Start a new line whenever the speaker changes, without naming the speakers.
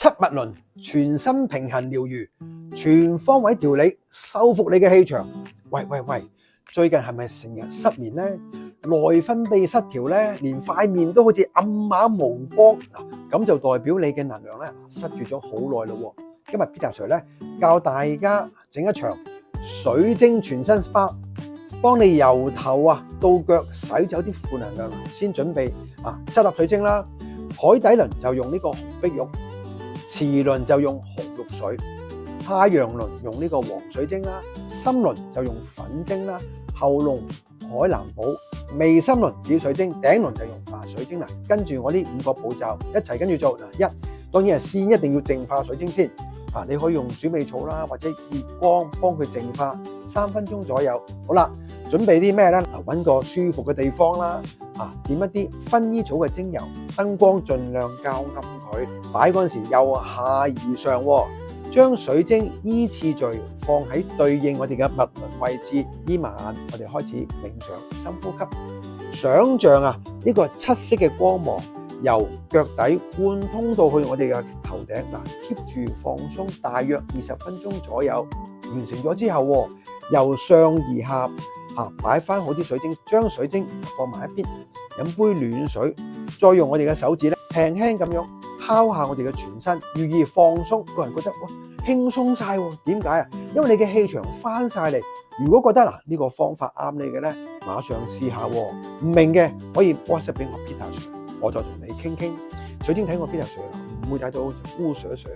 七物輪，全身平衡療愈，全方位調理，修復你嘅氣場。喂，最近係咪成日失眠呢？內分泌失調呢？連塊面都好似暗啞無光嗱，咁就代表你嘅能量咧塞住咗好耐咯。今日 Peter Sir 咧教大家整一場水晶全身 SPA， 幫你由頭到腳洗走啲負能量。先準備7粒水晶啦，海底輪就用呢個紅碧玉，臍輪就用紅玉水，太陽輪用呢個黃水晶啦，心輪就用粉晶啦，喉嚨海藍寶，眉心輪紫水晶，頂輪就用白水晶啦。跟住我呢5個步驟一齊跟住做。1，當然係先一定要淨化水晶先。你可以用鼠尾草啦，或者熱光幫佢淨化3分鐘左右。好啦，準備啲咩呢？揾個舒服嘅地方啦，點一啲薰衣草嘅精油，燈光盡量較暗佢，擺嗰陣時由下而上，將水晶依次序放喺對應我哋嘅脈輪位置。眯埋眼，我哋開始冥想，深呼吸，想像呢個七色嘅光芒由腳底貫通到去我哋嘅頭頂。keep 住放鬆大約20分鐘左右。完成咗之後，由上而下擺翻好啲水晶，將水晶放埋一邊，飲杯暖水，再用我哋嘅手指咧輕輕咁樣敲下我哋嘅全身，寓意放鬆。個人覺得輕鬆晒，點解？因為你嘅氣場翻晒嚟。如果覺得呢個方法啱你嘅咧，馬上試下。唔明嘅可以 WhatsApp 俾我 Peter Sir，我就同你傾傾。水晶睇我 Peter Sir，唔會睇到烏水水。